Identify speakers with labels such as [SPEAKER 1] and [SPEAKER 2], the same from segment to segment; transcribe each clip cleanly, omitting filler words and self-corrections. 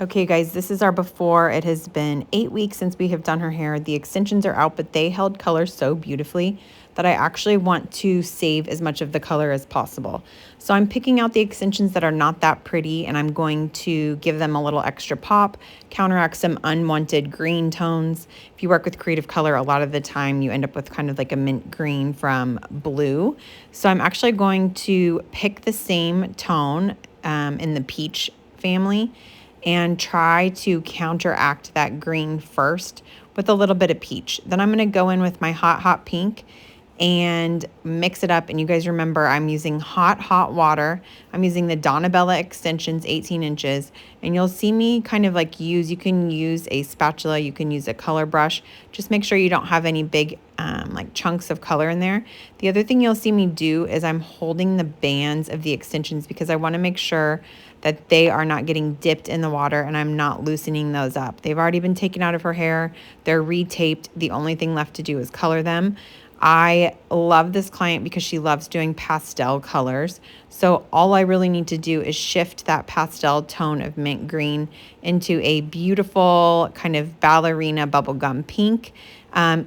[SPEAKER 1] Okay, guys, this is our before. It has been 8 weeks since we have done her hair. The extensions are out, but they held color so beautifully that I actually want to save as much of the color as possible. So I'm picking out the extensions that are not that pretty, and I'm going to give them a little extra pop, counteract some unwanted green tones. If you work with creative color, a lot of the time you end up with kind of like a mint green from blue. So I'm actually going to pick the same tone in the peach family and try to counteract that green first with a little bit of peach. Then I'm going to go in with my hot pink and mix it up. And you guys remember I'm using hot water. I'm using the Donna Bella extensions, 18 inches. And you'll see me kind of like you can use a spatula, you can use a color brush. Just make sure you don't have any big like chunks of color in there. The other thing you'll see me do is I'm holding the bands of the extensions because I want to make sure that they are not getting dipped in the water and I'm not loosening those up. They've already been taken out of her hair. They're retaped. The only thing left to do is color them. I love this client because she loves doing pastel colors. So all I really need to do is shift that pastel tone of mint green into a beautiful kind of ballerina bubblegum pink,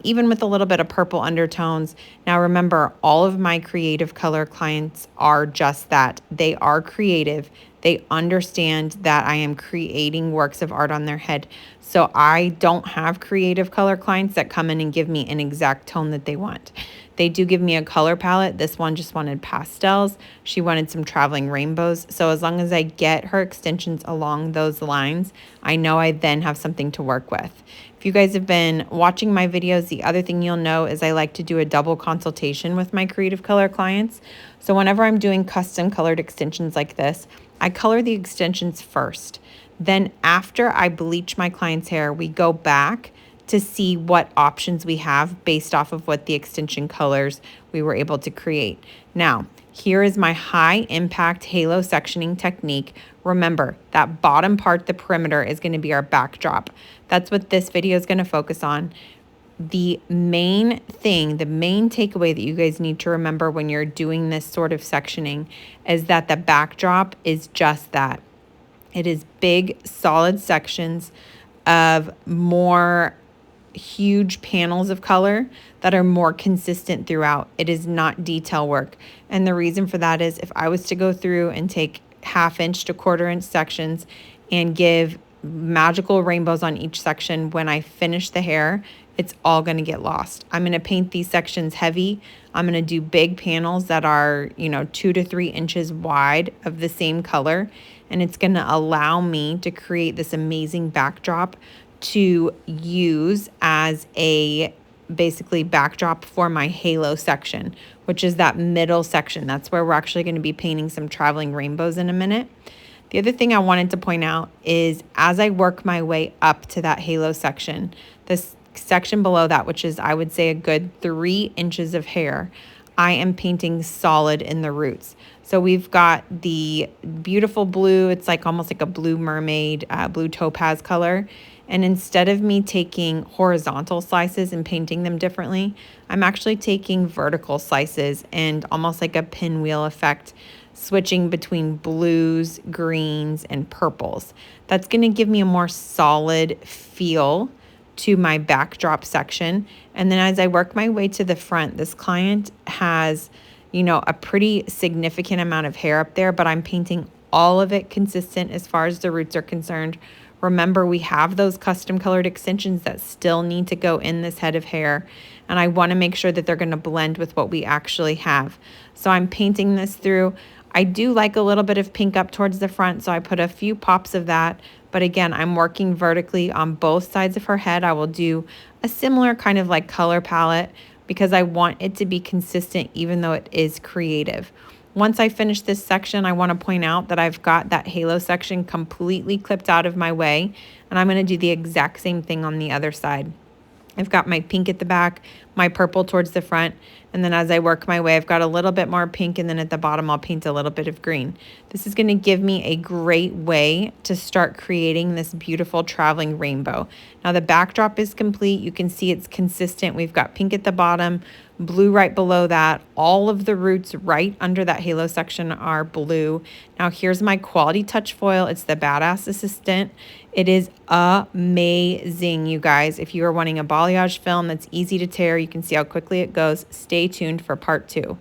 [SPEAKER 1] even with a little bit of purple undertones. Now remember, all of my creative color clients are just that. They are creative. They understand that I am creating works of art on their head. So I don't have creative color clients that come in and give me an exact tone that they want. They do give me a color palette. This one just wanted pastels. She wanted some traveling rainbows. So as long as I get her extensions along those lines, I know I then have something to work with. If you guys have been watching my videos, the other thing you'll know is I like to do a double consultation with my creative color clients. So whenever I'm doing custom colored extensions like this, I color the extensions first. Then after I bleach my client's hair, we go back to see what options we have based off of what the extension colors we were able to create. Now, here is my high impact halo sectioning technique. Remember, that bottom part, the perimeter, is going to be our backdrop. That's what this video is going to focus on. The main thing, the main takeaway that you guys need to remember when you're doing this sort of sectioning is that the backdrop is just that. It is big, solid sections of more huge panels of color that are more consistent throughout. It is not detail work. And the reason for that is if I was to go through and take 1/2 inch to 1/4 inch sections and give magical rainbows on each section, when I finish the hair, it's all going to get lost. I'm going to paint these sections heavy. I'm going to do big panels that are, 2 to 3 inches wide of the same color. And it's going to allow me to create this amazing backdrop to use as a basically backdrop for my halo section, which is that middle section. That's where we're actually going to be painting some traveling rainbows in a minute. The other thing I wanted to point out is as I work my way up to that halo section, this section below that, which is I would say a good 3 inches of hair, I am painting solid in the roots. So we've got the beautiful blue. It's like almost like a blue mermaid, blue topaz color. And instead of me taking horizontal slices and painting them differently, I'm actually taking vertical slices and almost like a pinwheel effect, switching between blues, greens, and purples. That's going to give me a more solid feel to my backdrop section. And then as I work my way to the front, this client has, a pretty significant amount of hair up there, but I'm painting all of it consistent as far as the roots are concerned. Remember, we have those custom colored extensions that still need to go in this head of hair, and I want to make sure that they're going to blend with what we actually have. So I'm painting this through. I do like a little bit of pink up towards the front, so I put a few pops of that. But again, I'm working vertically on both sides of her head. I will do a similar kind of like color palette because I want it to be consistent even though it is creative. Once I finish this section, I want to point out that I've got that halo section completely clipped out of my way, and I'm going to do the exact same thing on the other side. I've got my pink at the back, my purple towards the front, and then as I work my way, I've got a little bit more pink, and then at the bottom, I'll paint a little bit of green. This is going to give me a great way to start creating this beautiful traveling rainbow. Now, the backdrop is complete. You can see it's consistent. We've got pink at the bottom. blue right below that. All of the roots right under that halo section are blue. Now here's my Quality Touch foil. It's the Badass Assistant. It is amazing, you guys. If you are wanting a balayage film that's easy to tear, you can see how quickly it goes. Stay tuned for part 2.